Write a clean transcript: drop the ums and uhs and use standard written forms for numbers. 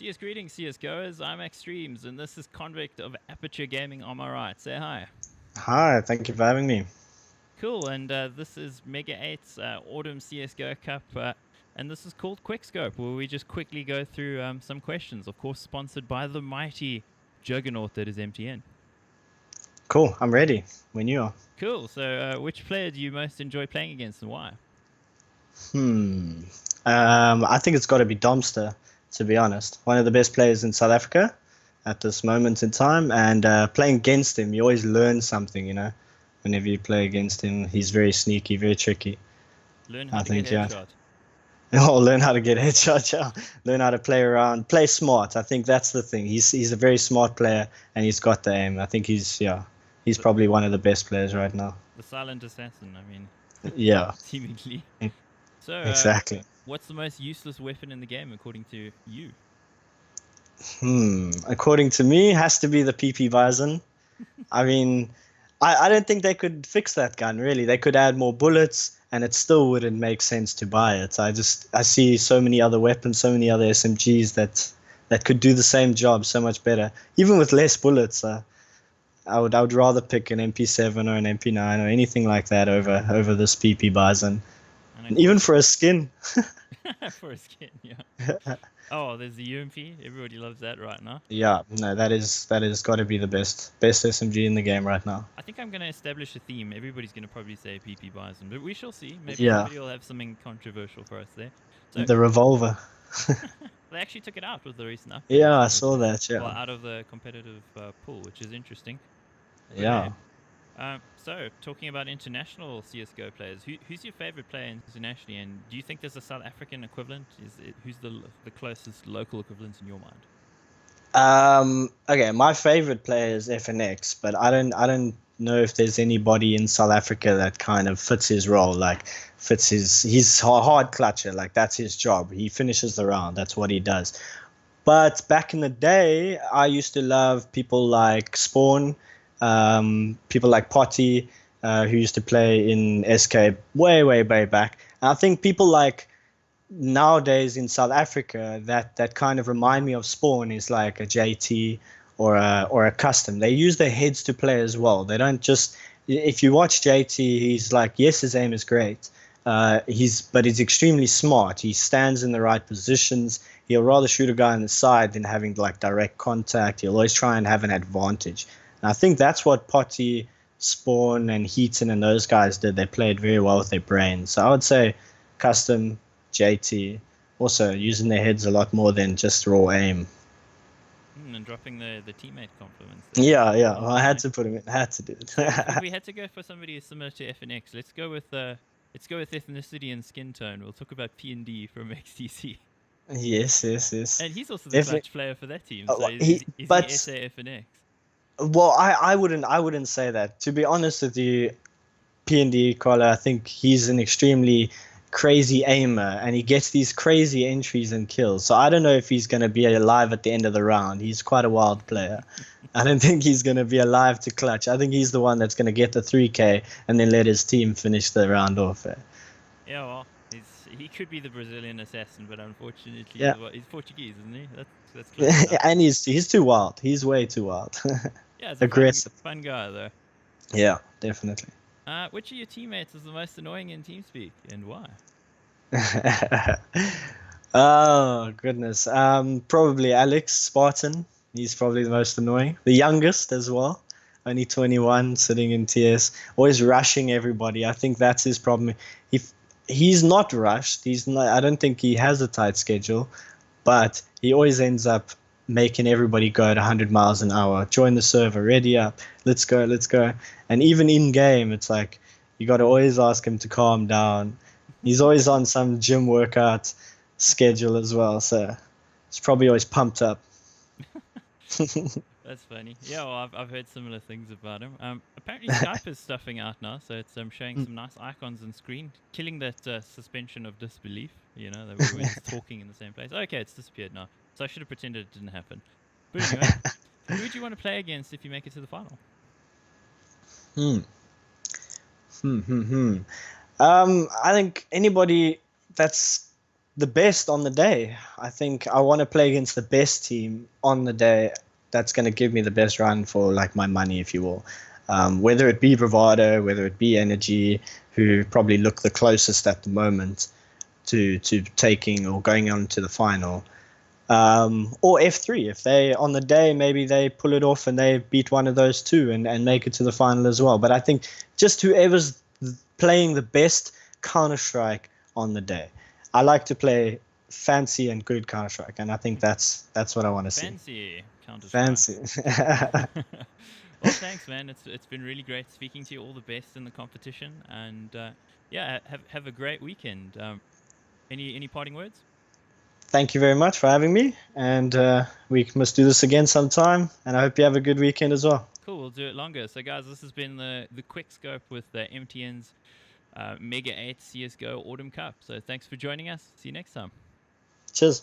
CS greetings, CS goers. I'm Extremes, and this is Convict of Aperture Gaming on my right. Say hi. Hi, thank you for having me. Cool, and this is Mega 8's Autumn CSGO Cup, and this is called Quickscope, where we just quickly go through some questions, of course, sponsored by the mighty juggernaut that is MTN. Cool, I'm ready when you are. Cool, so which player do you most enjoy playing against and why? Hmm. I think it's got to be Domster, to be honest. One of the best players in South Africa at this moment in time, and playing against him, you always learn something, Whenever you play against him, he's very sneaky, very tricky. Learn how I to get think, yeah. headshot. Oh, learn how to get headshots, yeah. Learn how to play around, play smart. I think that's the thing. He's a very smart player, and he's got the aim. I think he's The, probably one of the best players right now. the silent assassin, I mean, Yeah, seemingly. e- So, exactly. what's the most useless weapon in the game, according to you? According to me, has to be the PP Bison. I mean, I don't think they could fix that gun, really. They could add more bullets, and it still wouldn't make sense to buy it. I see so many other weapons, so many other SMGs that could do the same job so much better, even with less bullets. I would rather pick an MP7 or an MP9 or anything like that over this PP Bison, And and even for a skin. for a skin, yeah. Oh, there's the UMP. Everybody loves that right now. Yeah, no, that is got to be the best SMG in the game right now. I think I'm going to establish a theme. Everybody's going to probably say PP Bison, but we shall see. Maybe Yeah, somebody will have something controversial for us there. So the revolver. they actually took it out with the recent update. Yeah, I So saw that. well, Yeah, out of the competitive pool, which is interesting. But hey, yeah. so talking about international CS:GO players, who's your favorite player internationally, and do you think there's a South African equivalent? Who's the closest local equivalent in your mind? Okay, my favorite player is FNX, but I don't know if there's anybody in South Africa that kind of fits his role, like fits he's a hard clutcher, like that's his job. He finishes the round. That's what he does. But back in the day, I used to love people like Spawn, people like Potty, who used to play in SK way back. And I think people like nowadays in South Africa that kind of remind me of Spawn is like a JT or a custom. They use their heads to play as well. They don't just if you watch JT, he's like yes, his aim is great. He's extremely smart. He stands in the right positions. He'll rather shoot a guy on the side than having like direct contact. He'll always try and have an advantage. And I think that's what Potty, Spawn, and Heaton and those guys did. They played very well with their brains. So I would say custom, JT, also using their heads a lot more than just raw aim. And dropping the teammate compliments there. Yeah, Well I done, had eh? to put him in. I had to do it. So if we had to go for somebody similar to FNX, let's go with ethnicity and skin tone. We'll talk about P&D from XTC. Yes. And he's also the Definitely. clutch player for that team. So is he But SA FNX? well, I wouldn't say that. To be honest with you, P&D Collar, I think he's an extremely crazy aimer and he gets these crazy entries and kills. So I don't know if he's going to be alive at the end of the round. He's quite a wild player. I don't think he's going to be alive to clutch. I think he's the one that's going to get the 3K and then let his team finish the round off. Yeah, well, he could be the Brazilian assassin, but unfortunately, Yeah. he's Portuguese, isn't he? That's close enough. And he's too wild. He's way too wild. Yeah, it's a Aggressive. fun guy though. Yeah, definitely. Which of your teammates is the most annoying in TeamSpeak, and why? Oh goodness. Probably Alex Spartan. He's probably the most annoying. The youngest as well. Only 21, sitting in TS, always rushing everybody. I think that's his problem. If he's not rushed, he's not. I don't think he has a tight schedule, but he always ends up making everybody go at 100 miles an hour. Join the server, ready up, let's go. And even in game, it's like you got to always ask him to calm down. He's always on some gym workout schedule as well, so it's probably always pumped up. That's funny. Yeah, well, I've heard similar things about him. Apparently Skype is stuffing out now, so it's showing some nice icons on screen, killing that suspension of disbelief. You know, that we were just talking in the same place. Okay, it's disappeared now. So I should have pretended it didn't happen. But anyway, who would you want to play against if you make it to the final? Hmm. I think anybody that's the best on the day. I think I want to play against the best team on the day. That's going to give me the best run for like my money, if you will. Whether it be Bravado, whether it be Energy, who probably look the closest at the moment to taking or going on to the final. Or F3, if they on the day maybe they pull it off and they beat one of those two and make it to the final as well. But I think just whoever's playing the best Counter-Strike on the day. I like to play fancy and good Counter-Strike, and I think that's what I want to see. Fancy Counter-Strike. Fancy. Well, thanks, man. It's been really great speaking to you. All the best in the competition, and yeah, have a great weekend. Any parting words? Thank you very much for having me, and we must do this again sometime. And I hope you have a good weekend as well. Cool, we'll do it longer. So, guys, this has been the quick scope with the MTN's Mega 8 CS:GO Autumn Cup. So, thanks for joining us. See you next time. Cheers.